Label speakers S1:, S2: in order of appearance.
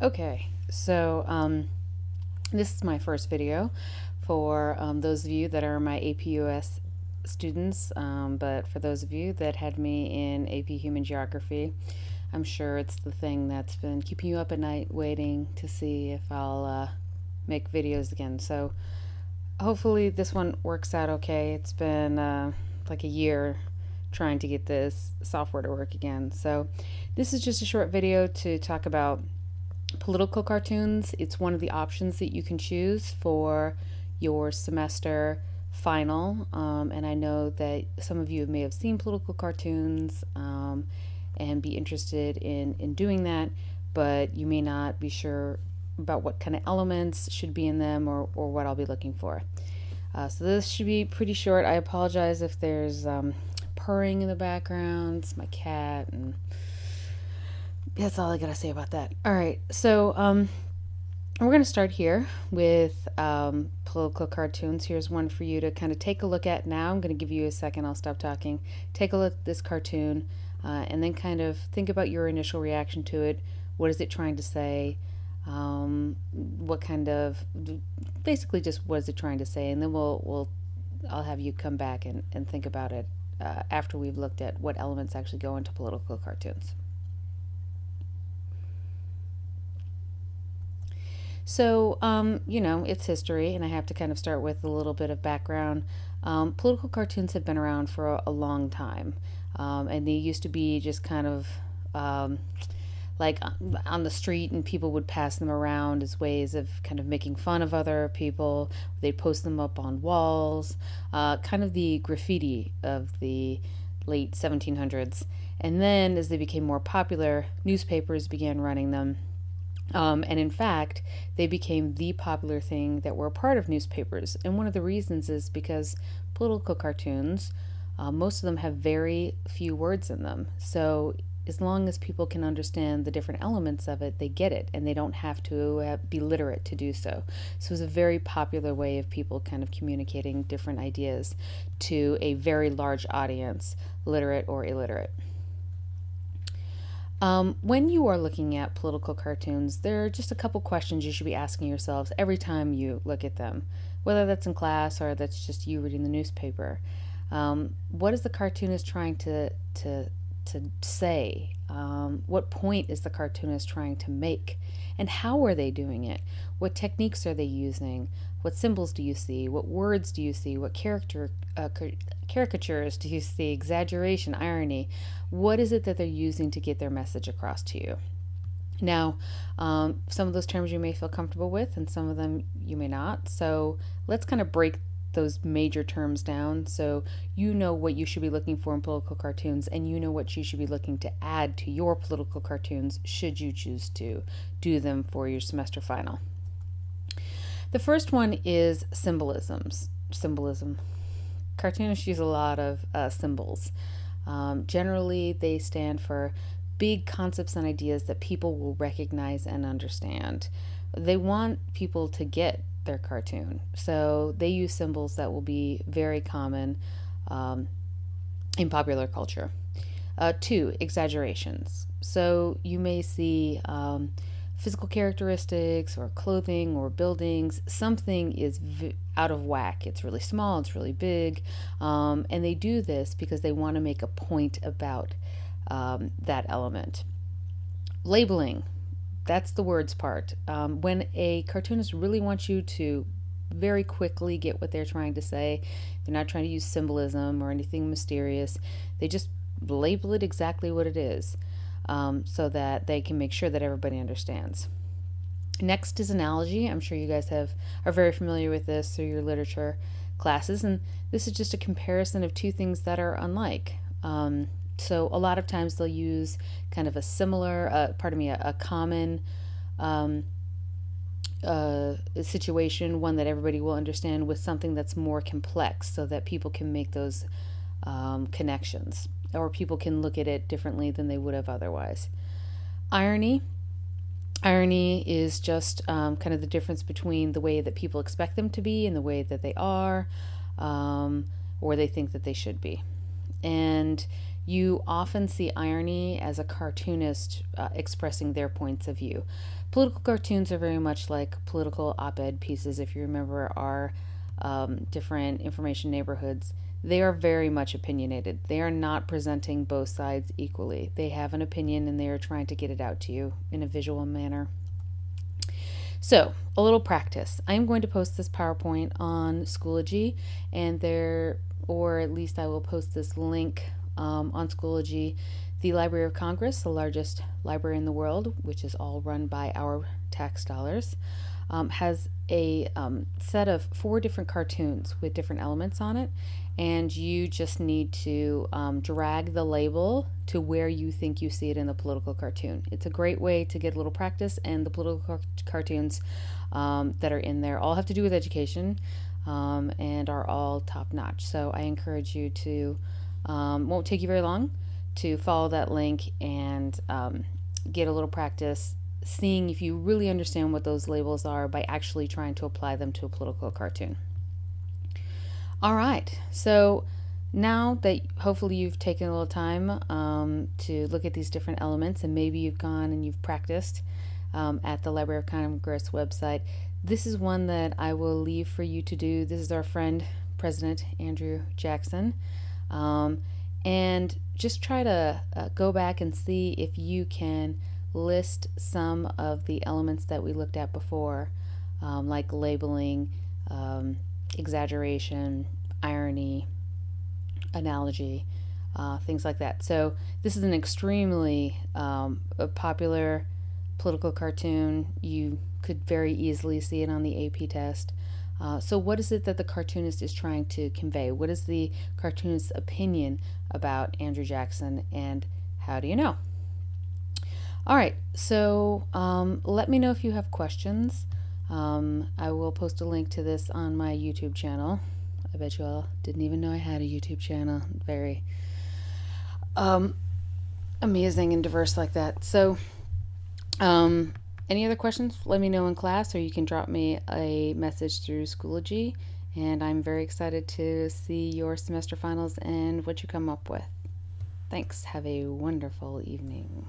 S1: Okay, so this is my first video for those of you that are my APUS students, but for those of you that had me in AP Human Geography, I'm sure it's the thing that's been keeping you up at night waiting to see if I'll make videos again. So hopefully this one works out okay. It's been like a year trying to get this software to work again. So this is just a short video to talk about political cartoons. It's one of the options that you can choose for your semester final, and I know that some of you may have seen political cartoons and be interested in doing that, but you may not be sure about what kind of elements should be in them or what I'll be looking for. So this should be pretty short. I apologize if there's purring in the background. It's my cat, and that's all I gotta say about that. All right, so we're going to start here with political cartoons. Here's one for you to kind of take a look at now. I'm going to give you a second. I'll stop talking. Take a look at this cartoon and then kind of think about your initial reaction to it. What is it trying to say? What kind of, basically just what is it trying to say? And then I'll have you come back and think about it after we've looked at what elements actually go into political cartoons. So, it's history, and I have to kind of start with a little bit of background. Political cartoons have been around for a long time, and they used to be just kind of like on the street, and people would pass them around as ways of kind of making fun of other people. They'd post them up on walls, kind of the graffiti of the late 1700s. And then, as they became more popular, newspapers began running them. And in fact, they became the popular thing that were a part of newspapers. And one of the reasons is because political cartoons, most of them have very few words in them. So as long as people can understand the different elements of it, they get it, and they don't have to be literate to do so. So it's a very popular way of people kind of communicating different ideas to a very large audience, literate or illiterate. When you are looking at political cartoons, there are just a couple questions you should be asking yourselves every time you look at them, whether that's in class or that's just you reading the newspaper. What is the cartoonist trying to say? What point is the cartoonist trying to make? And how are they doing it? What techniques are they using? What symbols do you see? What words do you see? What caricatures do you see? Exaggeration, irony. What is it that they're using to get their message across to you? Now, some of those terms you may feel comfortable with, and some of them you may not. So let's kind of break those major terms down so you know what you should be looking for in political cartoons, and you know what you should be looking to add to your political cartoons should you choose to do them for your semester final. The first one is symbolism. Cartoonists use a lot of symbols. Generally, they stand for big concepts and ideas that people will recognize and understand. They want people to get their cartoon, so they use symbols that will be very common in popular culture. 2, exaggerations. So you may see physical characteristics or clothing or buildings. Something is out of whack. It's really small, it's really big, and they do this because they want to make a point about that element. Labeling. That's the words part. When a cartoonist really wants you to very quickly get what they're trying to say, they're not trying to use symbolism or anything mysterious. They just label it exactly what it is, so that they can make sure that everybody understands. Next is analogy. I'm sure you guys are very familiar with this through your literature classes, and this is just a comparison of two things that are unlike. So a lot of times they'll use kind of a similar, a common situation, one that everybody will understand, with something that's more complex so that people can make those connections, or people can look at it differently than they would have otherwise. Irony. Irony is just kind of the difference between the way that people expect them to be and the way that they are, or they think that they should be. And you often see irony as a cartoonist expressing their points of view. Political cartoons are very much like political op-ed pieces, if you remember our different information neighborhoods. They are very much opinionated. They are not presenting both sides equally. They have an opinion and they are trying to get it out to you in a visual manner. So, a little practice. I'm going to post this PowerPoint on Schoology, and or at least I will post this link on Schoology. The Library of Congress, the largest library in the world, which is all run by our tax dollars, has a set of 4 different cartoons with different elements on it, and you just need to drag the label to where you think you see it in the political cartoon. It's a great way to get a little practice, and the political cartoons that are in there all have to do with education and are all top-notch. So I encourage you to, won't take you very long, to follow that link and get a little practice seeing if you really understand what those labels are by actually trying to apply them to a political cartoon. All right, so now that hopefully you've taken a little time to look at these different elements, and maybe you've gone and you've practiced at the Library of Congress website, this is one that I will leave for you to do. This is our friend, President Andrew Jackson. And just try to go back and see if you can list some of the elements that we looked at before, like labeling, exaggeration, irony, analogy, things like that. So this is an extremely popular political cartoon. You could very easily see it on the AP test. So what is it that the cartoonist is trying to convey? What is the cartoonist's opinion about Andrew Jackson, and how do you know? All right, so let me know if you have questions. I will post a link to this on my YouTube channel. I bet you all didn't even know I had a YouTube channel. Very amazing and diverse like that. So any other questions, let me know in class, or you can drop me a message through Schoology, and I'm very excited to see your semester finals and what you come up with. Thanks. Have a wonderful evening.